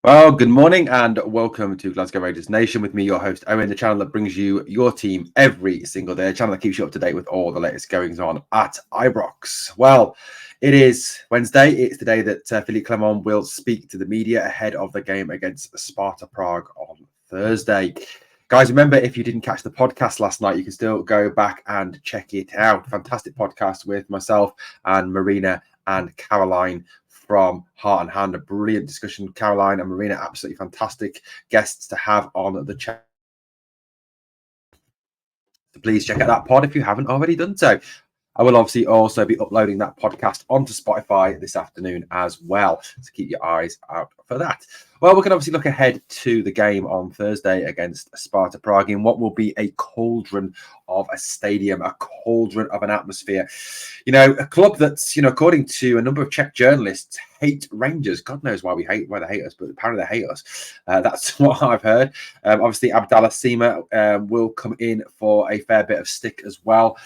Well, good morning and welcome to Glasgow Rangers Nation with me, your host, Owen, the channel that brings you your team every single day, a channel that keeps you up to date with all the latest goings on at Ibrox. Well, it is Wednesday. It's the day that Philippe Clement will speak to the media ahead of the game against Sparta Prague on Thursday. Guys, remember, if you didn't catch the podcast last night, you can still go back and check it out. Fantastic podcast with myself and Marina and Caroline from Heart and Hand. A brilliant discussion. Caroline and Marina, absolutely fantastic guests to have on the channel. So please check out that pod if you haven't already done so. I will obviously also be uploading that podcast onto Spotify this afternoon as well. So keep your eyes out for that. Well, we can obviously look ahead to the game on Thursday against Sparta Prague in what will be a cauldron of a stadium, a cauldron of an atmosphere. You know, a club that's, according to a number of Czech journalists, hate Rangers. God knows why they hate us, but apparently they hate us. That's what I've heard. Obviously, Abdallah Sima will come in for a fair bit of stick as well.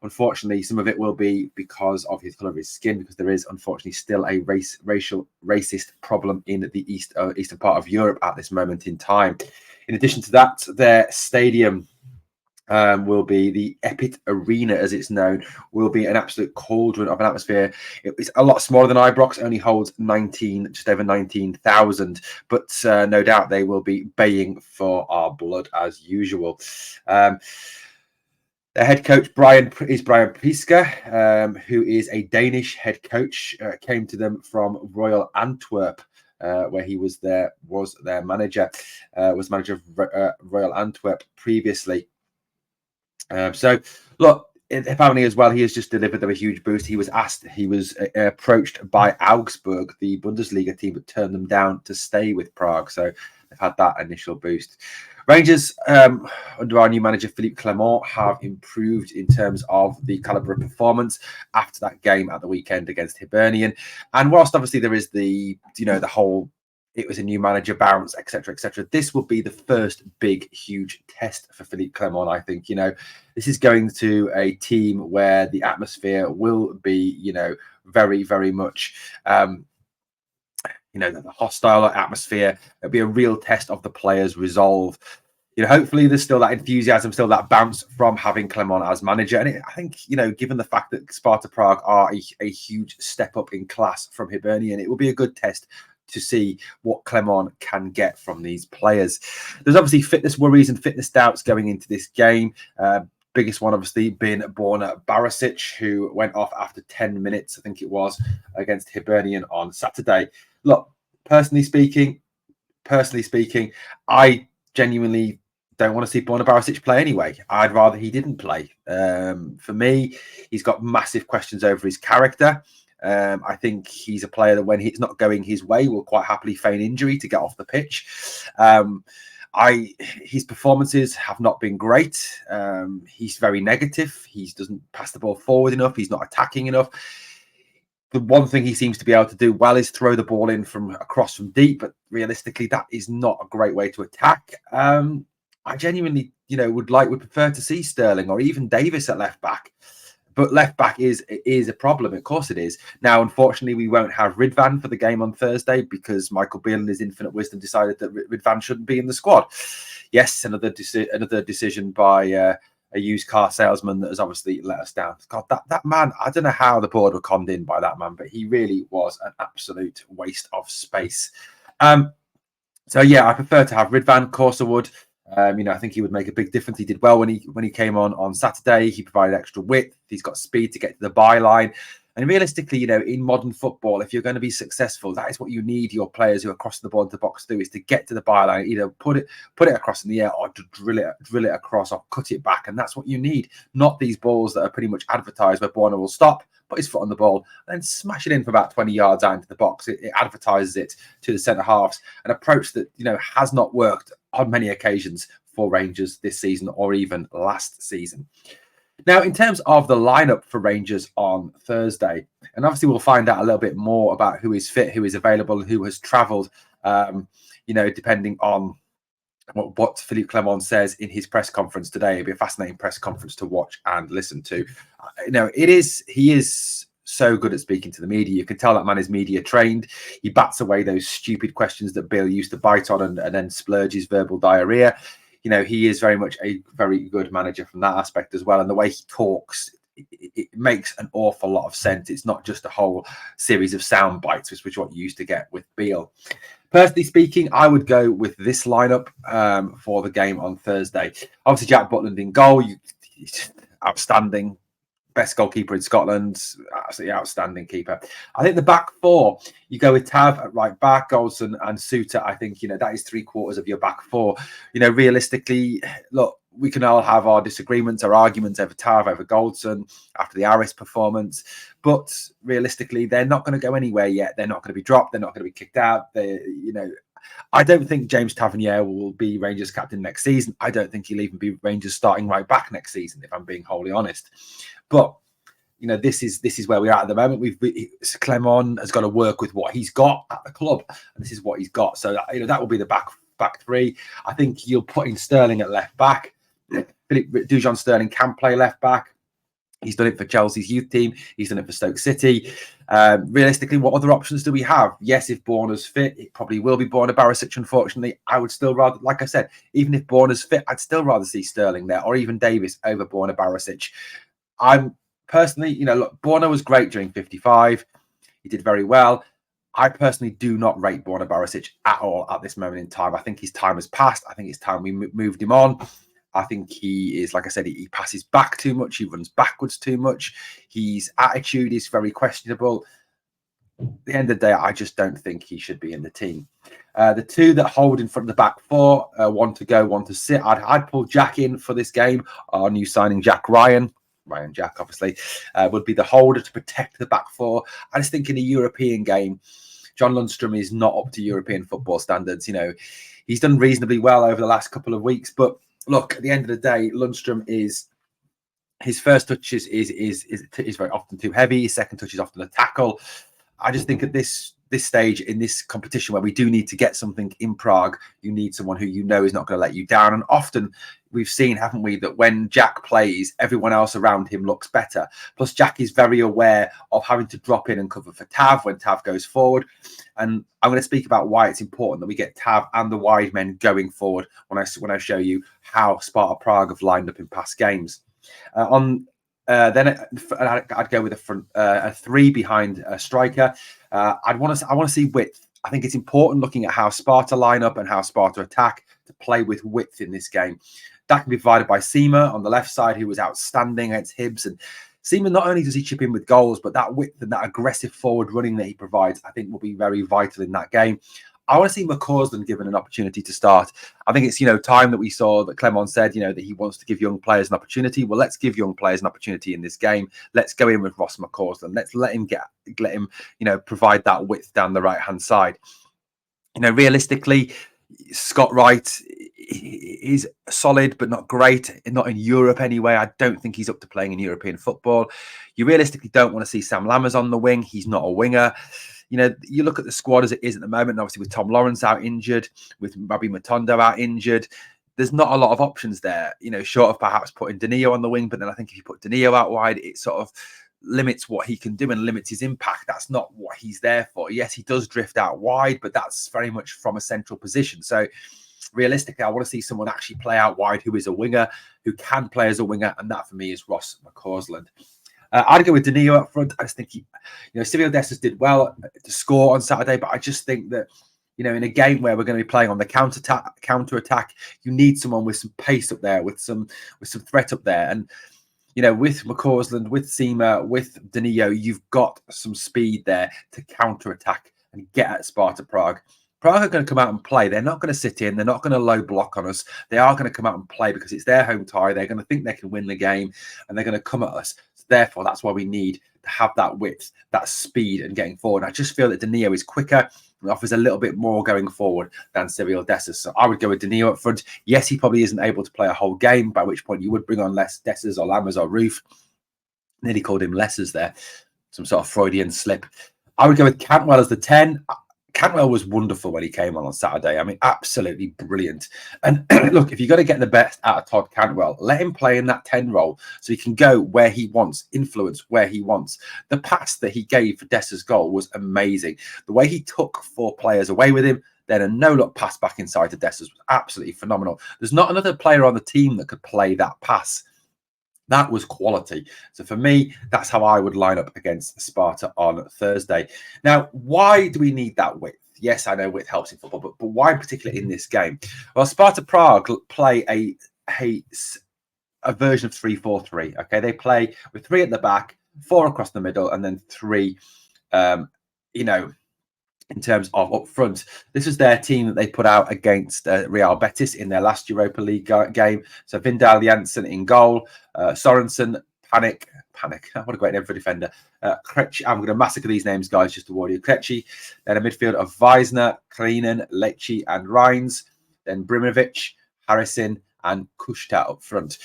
Unfortunately, some of it will be because of his colour of his skin, because there is unfortunately still a racist problem in the eastern part of Europe at this moment in time. In addition to that, their stadium will be the Epit Arena, as it's known, will be an absolute cauldron of an atmosphere. It's a lot smaller than Ibrox, only holds just over 19,000, but no doubt they will be baying for our blood as usual. The head coach Brian Piska, who is a Danish head coach, came to them from Royal Antwerp, where he was their manager, was manager of Royal Antwerp previously. So look, apparently as well, he has just delivered them a huge boost. He was approached by Augsburg, the Bundesliga team, but turned them down to stay with Prague. So they've had that initial boost. Rangers, under our new manager, Philippe Clement, have improved in terms of the calibre of performance after that game at the weekend against Hibernian. And whilst obviously there is the whole, it was a new manager bounce, etc., etc., this will be the first big, huge test for Philippe Clement, I think. This is going to a team where the atmosphere will be, very, very much... the hostile atmosphere. It'll be a real test of the players' resolve. Hopefully there's still that enthusiasm, still that bounce from having Clement as manager. And I think, given the fact that Sparta Prague are a huge step up in class from Hibernian, it will be a good test to see what Clement can get from these players. There's obviously fitness worries and fitness doubts going into this game. Biggest one, obviously, being Borna Barisic, who went off after 10 minutes, I think it was, against Hibernian on Saturday. Look, personally speaking, I genuinely don't want to see Borna Barisic play anyway. I'd rather he didn't play. For me, he's got massive questions over his character. I think he's a player that when it's not going his way will quite happily feign injury to get off the pitch. His performances have not been great. He's very negative. He doesn't pass the ball forward enough. He's not attacking enough. The one thing he seems to be able to do well is throw the ball in from across from deep, but realistically, that is not a great way to attack. I genuinely, would prefer to see Sterling or even Davis at left back. But left back is a problem. Of course it is. Now, unfortunately, we won't have Ridvan for the game on Thursday because Michael Beale, in his infinite wisdom, decided that Ridvan shouldn't be in the squad. Yes, another decision by a used car salesman that has obviously let us down. God, that man, I don't know how the board were conned in by that man, but he really was an absolute waste of space. So yeah, I prefer to have Ridvan. Of course I would. I think he would make a big difference. He did well when he came on Saturday. He provided extra width. He's got speed to get to the byline. And realistically, in modern football, if you're going to be successful, that is what you need your players who are crossing the ball into the box to do, is to get to the byline, either put it across in the air or to drill it across or cut it back. And that's what you need, not these balls that are pretty much advertised where Borna will stop, put his foot on the ball, and then smash it in for about 20 yards out into the box. It advertises it to the centre halves, an approach that, has not worked on many occasions for Rangers this season or even last season. Now, in terms of the lineup for Rangers on Thursday, and obviously we'll find out a little bit more about who is fit, who is available, who has travelled, depending on what Philippe Clement says in his press conference today. It'll be a fascinating press conference to watch and listen to. He is so good at speaking to the media. You can tell that man is media trained. He bats away those stupid questions that Bill used to bite on and then splurges verbal diarrhea. You know, he is very much a very good manager from that aspect as well. And the way he talks, it makes an awful lot of sense. It's not just a whole series of sound bites, which is what you used to get with Beale. Personally speaking, I would go with this lineup for the game on Thursday. Obviously, Jack Butland in goal, outstanding. Best goalkeeper in Scotland, absolutely outstanding keeper. I think the back four, you go with Tav at right back, Goldson and Suter. I think, you know, that is 3/4 of your back four. You know, realistically, look, we can all have our disagreements, our arguments over Tav, over Goldson, after the Aris performance. But realistically, they're not going to go anywhere yet. They're not going to be dropped. They're not going to be kicked out. You know, I don't think James Tavernier will be Rangers captain next season. I don't think he'll even be Rangers starting right back next season, if I'm being wholly honest. But you know, this is where we're at the moment. Clement has got to work with what he's got at the club, and this is what he's got. So you know, that will be the back three. I think you'll put in Sterling at left back. Dujon Sterling can play left back. He's done it for Chelsea's youth team. He's done it for Stoke City. Realistically, what other options do we have? Yes, if Borna's fit, it probably will be Borna Barisic, unfortunately. I would still rather, like I said, even if Borna's fit, I'd still rather see Sterling there, or even Davis over Borna Barisic. I'm personally, you know, look, Borna was great during 55. He did very well. I personally do not rate Borna Barisic at all at this moment in time. I think his time has passed. I think it's time we moved him on. I think he is, like I said, he passes back too much. He runs backwards too much. His attitude is very questionable. At the end of the day, I just don't think he should be in the team. The two that hold in front of the back four, one to go, one to sit. I'd pull Jack in for this game. Our new signing, Ryan Jack, obviously, would be the holder to protect the back four. I just think in a European game, John Lundstram is not up to European football standards. You know, he's done reasonably well over the last couple of weeks, but look, at the end of the day, Lundstram is his first touch is very often too heavy. His second touch is often a tackle. I just think at this stage in this competition where we do need to get something in Prague, you need someone who you know is not going to let you down. And often we've seen, haven't we, that when Jack plays, everyone else around him looks better. Plus, Jack is very aware of having to drop in and cover for Tav when Tav goes forward. And I'm going to speak about why it's important that we get Tav and the wide men going forward when I show you how Sparta Prague have lined up in past games. Then I'd go with a three behind a striker. I want to see width. I think it's important looking at how Sparta line up and how Sparta attack to play with width in this game. That can be provided by Seema on the left side, who was outstanding against Hibs. And Seema, not only does he chip in with goals, but that width and that aggressive forward running that he provides, I think will be very vital in that game. I want to see McCausland given an opportunity to start. I think it's, time that we saw that Clement said, that he wants to give young players an opportunity. Well, let's give young players an opportunity in this game. Let's go in with Ross McCausland. Let's let him provide that width down the right-hand side. Realistically, Scott Wright is solid, but not great. Not in Europe anyway. I don't think he's up to playing in European football. You realistically don't want to see Sam Lammers on the wing. He's not a winger. You look at the squad as it is at the moment, and obviously with Tom Lawrence out injured, with Rabbi Matondo out injured, there's not a lot of options there, short of perhaps putting Danilo on the wing. But then I think if you put Danilo out wide, it sort of limits what he can do and limits his impact. That's not what he's there for. Yes, he does drift out wide, but that's very much from a central position. So realistically, I want to see someone actually play out wide who is a winger, who can play as a winger, and that for me is Ross McCausland. I'd go with Danilo up front. I just think Cyril Dessers did well to score on Saturday, but I just think that, in a game where we're going to be playing on the counter attack, you need someone with some pace up there, with some threat up there. And, with McCausland, with Seema, with Danilo, you've got some speed there to counter attack and get at Sparta Prague. Prague are going to come out and play. They're not going to sit in. They're not going to low block on us. They are going to come out and play because it's their home tie. They're going to think they can win the game, and they're going to come at us. So therefore, that's why we need to have that width, that speed, and getting forward. I just feel that Danilo is quicker and offers a little bit more going forward than Cyril Dessers. So I would go with Danilo up front. Yes, he probably isn't able to play a whole game, by which point you would bring on less Dessers or Lammers or Roof. Nearly called him Lessers there. Some sort of Freudian slip. I would go with Cantwell as the 10. Cantwell was wonderful when he came on Saturday. I mean, absolutely brilliant. And look, if you're going to get the best out of Todd Cantwell, let him play in that 10 role so he can go where he wants, influence where he wants. The pass that he gave for Dessa's goal was amazing. The way he took 4 players away with him, then a no-look pass back inside to Dessa's was absolutely phenomenal. There's not another player on the team that could play that pass. That was quality. So for me, that's how I would line up against Sparta on Thursday. Now, why do we need that width? Yes, I know width helps in football, but why particularly in this game? Well, Sparta Prague play a version of 3-4-3. Okay, they play with 3 at the back, 4 across the middle, and then 3, in terms of up front. This is their team that they put out against Real Betis in their last Europa League game. So Vindal Janssen in goal, Sorensen, Panic, what a great name for a defender. Krejci, I'm going to massacre these names, guys, just to warn you. Krejci, then a midfield of Weisner, Kleinen, Lecce, and Rhines, then Brimovic, Harrison, and Kushta up front.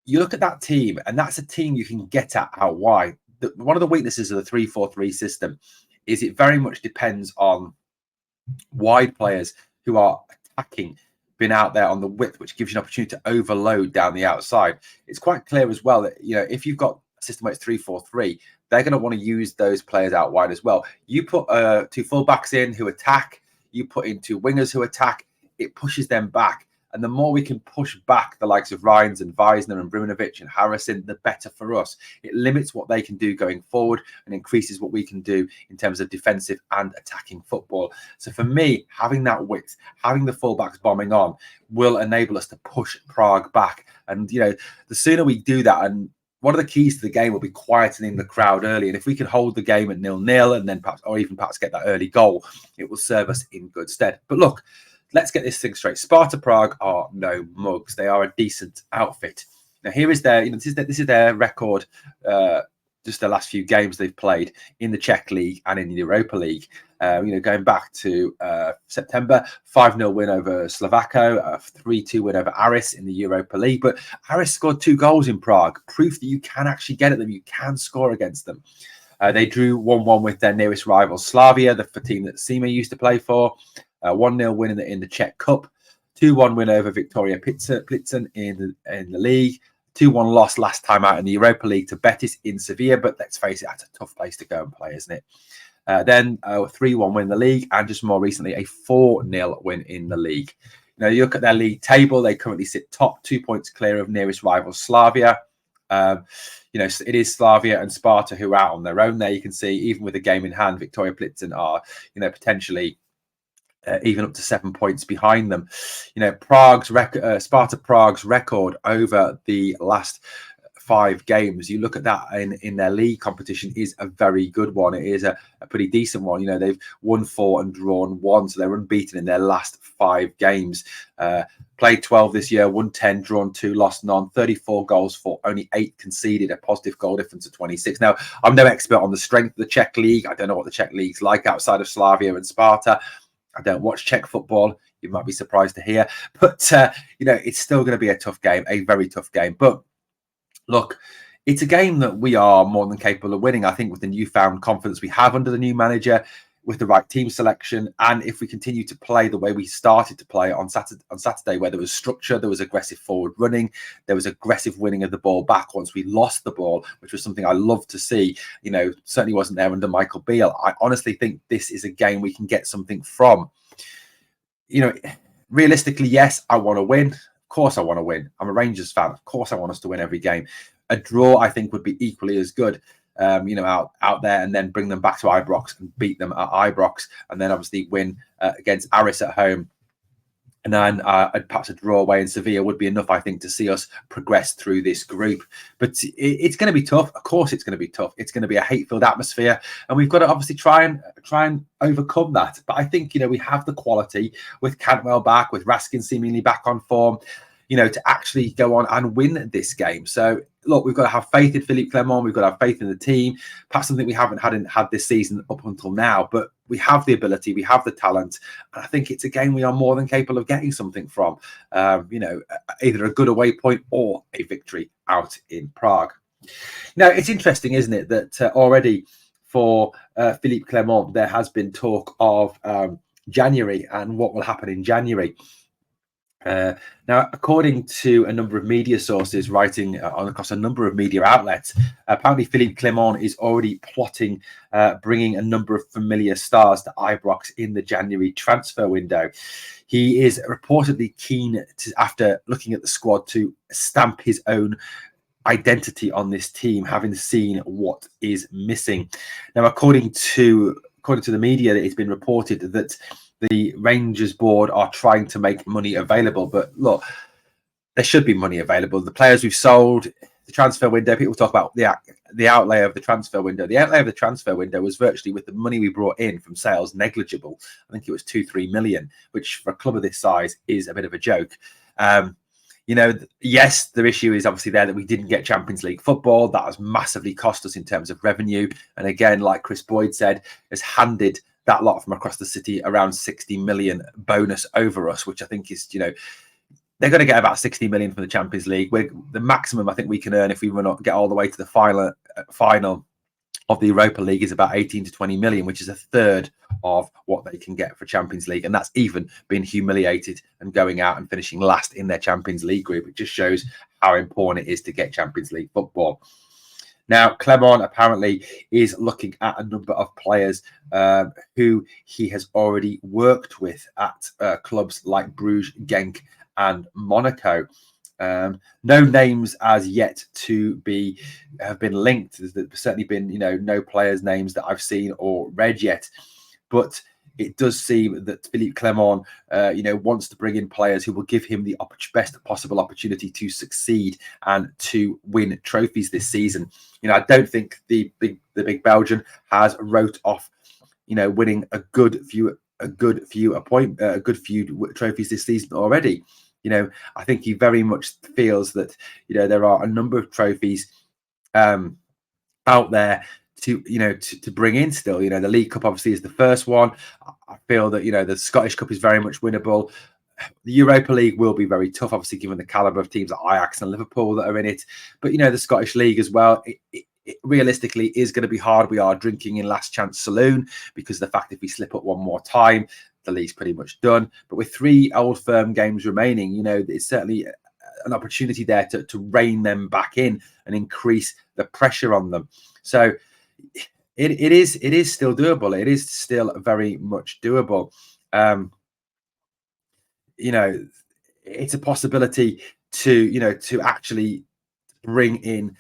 You look at that team, and that's a team you can get at out wide. One of the weaknesses of the 3-4-3 system is it very much depends on wide players who are attacking, being out there on the width, which gives you an opportunity to overload down the outside. It's quite clear as well that, if you've got a system where it's 3-4-3, they're going to want to use those players out wide as well. You put 2 fullbacks in who attack, you put in 2 wingers who attack, it pushes them back. And the more we can push back the likes of Rhines and Weisner and Brimovic and Harrison, the better for us. It limits what they can do going forward and increases what we can do in terms of defensive and attacking football. So for me, having that width, having the fullbacks bombing on will enable us to push Prague back. And, the sooner we do that, and one of the keys to the game will be quietening the crowd early. And if we can hold the game at 0-0 and then perhaps get that early goal, it will serve us in good stead. But look, let's get this thing straight. Sparta Prague are no mugs. They are a decent outfit. Now, here is their, this is their record, just the last few games they've played in the Czech League and in the Europa League. Going back to September, 5-0 win over Slovaco, a 3-2 win over Aris in the Europa League. But Aris scored 2 goals in Prague, proof that you can actually get at them. You can score against them. They drew 1-1 with their nearest rival, Slavia, the team that Sima used to play for. 1-0 win in the Czech Cup, 2-1 win over Victoria Plitzen in the league, 2-1 loss last time out in the Europa League to Betis in Sevilla, but let's face it, that's a tough place to go and play, isn't it? Then a 3-1 win in the league, and just more recently, a 4-0 win in the league. You look at their league table, they currently sit top, 2 points clear of nearest rival Slavia. It is Slavia and Sparta who are out on their own there. You can see, even with a game in hand, Victoria Plitzen are, potentially even up to 7 points behind them. Sparta Prague's record over the last 5 games, you look at that in their league competition, is a very good one. It is a pretty decent one. They've won 4 and drawn 1, so they're unbeaten in their last 5 games. Played 12 this year, won 10, drawn 2, lost none, 34 goals for, only 8 conceded, a positive goal difference of 26. Now, I'm no expert on the strength of the Czech League. I don't know what the Czech League's like outside of Slavia and Sparta. I don't watch Czech football. You might be surprised to hear. But, it's still going to be a tough game, a very tough game. But look, it's a game that we are more than capable of winning. I think with the newfound confidence we have under the new manager, with the right team selection, and if we continue to play the way we started to play on Saturday, where there was structure, there was aggressive forward running, there was aggressive winning of the ball back once we lost the ball, which was something I love to see. Certainly wasn't there under Michael Beale. I honestly think this is a game we can get something from. Realistically, yes, I want to win. Of course I want to win. I'm a Rangers fan. Of course I want us to win every game. A draw, I think, would be equally as good. Out there, and then bring them back to Ibrox and beat them at Ibrox, and then obviously win against Aris at home. And then perhaps a draw away in Sevilla would be enough, I think, to see us progress through this group. But it's going to be tough. Of course, it's going to be tough. It's going to be a hate-filled atmosphere, and we've got to obviously try and overcome that. But I think we have the quality with Cantwell back, with Raskin seemingly back on form, to actually go on and win this game. So look, we've got to have faith in Philippe Clement. We've got to have faith in the team. Perhaps something we haven't had this season up until now, but we have the ability, we have the talent. And I think it's a game we are more than capable of getting something from, either a good away point or a victory out in Prague. Now, it's interesting, isn't it, that already for Philippe Clement, there has been talk of January and what will happen in January. Now, according to a number of media sources writing across a number of media outlets, apparently Philippe Clement is already plotting bringing a number of familiar stars to Ibrox in the January transfer window. He is reportedly keen to, after looking at the squad, to stamp his own identity on this team, having seen what is missing. Now, according to the media, it's been reported that the Rangers board are trying to make money available. But look, there should be money available. The players we've sold, the transfer window, people talk about the outlay of the transfer window. The outlay of the transfer window was virtually, with the money we brought in from sales, negligible. I think it was 2-3 million, which for a club of this size is a bit of a joke. You know, yes, the issue is obviously there that we didn't get Champions League football. That has massively cost us in terms of revenue. And again, like Chris Boyd said, has handed that lot from across the city around 60 million bonus over us, which I think is, you know, they're going to get about 60 million from the Champions League. The maximum I think we can earn if we will not get all the way to the final of the Europa League is about 18 to 20 million, which is a third of what they can get for Champions League. And that's even been humiliated and going out and finishing last in their Champions League group. It just shows how important it is to get Champions League football. Now, Clement apparently is looking at a number of players who he has already worked with at clubs like Bruges, Genk and Monaco. No names as yet have been linked. There's certainly been, you know, no players' names that I've seen or read yet. But it does seem that Philippe Clement, you know, wants to bring in players who will give him the best possible opportunity to succeed and to win trophies this season. You know, I don't think the big Belgian has wrote off, you know, winning a good few trophies this season already. You know, I think he very much feels that, you know, there are a number of trophies out there to bring in still. You know, the League Cup obviously is the first one. I feel that, you know, the Scottish Cup is very much winnable. The Europa League will be very tough, obviously, given the calibre of teams like Ajax and Liverpool that are in it. But, you know, the Scottish League as well, it realistically is going to be hard. We are drinking in last chance saloon because of the fact if we slip up one more time, the league's pretty much done. But with 3 Old Firm games remaining, you know, it's certainly an opportunity there to rein them back in and increase the pressure on them. So it is still doable. It is still very much doable. You know, it's a possibility to actually bring in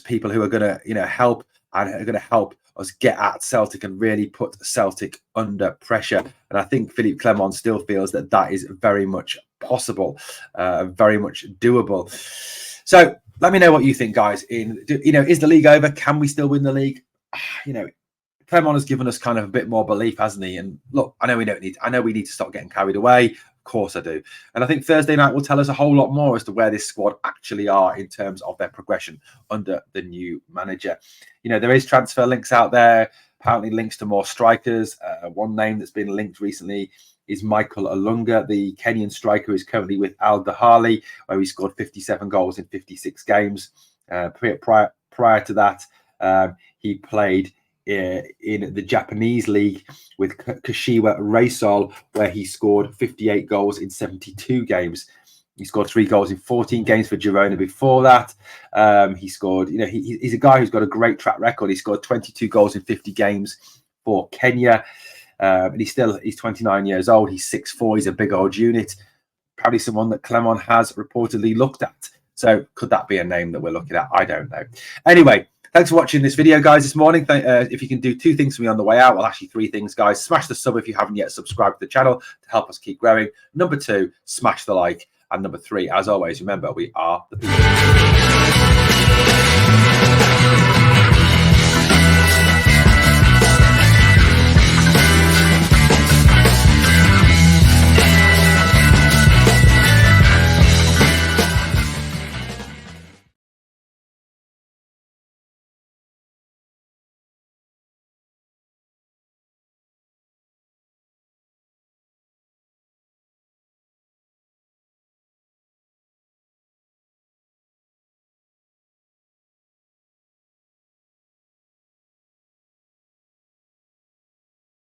people who are going to, you know, help and are going to help us get at Celtic and really put Celtic under pressure. And I think Philippe Clement still feels that is very much possible, very much doable. So let me know what you think, guys. You know, is the league over? Can we still win the league? You know, Clement has given us kind of a bit more belief, hasn't he? And look, I know we need to stop getting carried away. Of course I do. And I think Thursday night will tell us a whole lot more as to where this squad actually are in terms of their progression under the new manager. You know, there is transfer links out there, apparently links to more strikers. One name that's been linked recently is Michael Olunga, the Kenyan striker, who is currently with Al Dahali, where he scored 57 goals in 56 games. Prior to that, he played in the Japanese league with Kashiwa Searle, where he scored 58 goals in 72 games. He scored 3 goals in 14 games for Girona before that. He scored, you know, he's a guy who's got a great track record. He scored 22 goals in 50 games for Kenya. And he's 29 years old. He's 6'4". He's a big old unit. Probably someone that Clement has reportedly looked at. So could that be a name that we're looking at? I don't know. Anyway, thanks for watching this video, guys, this morning. If you can do 2 things for me on the way out, well, actually 3 things, guys. Smash the sub if you haven't yet subscribed to the channel to help us keep growing. Number 2, smash the like. And number 3, as always, remember, we are the people.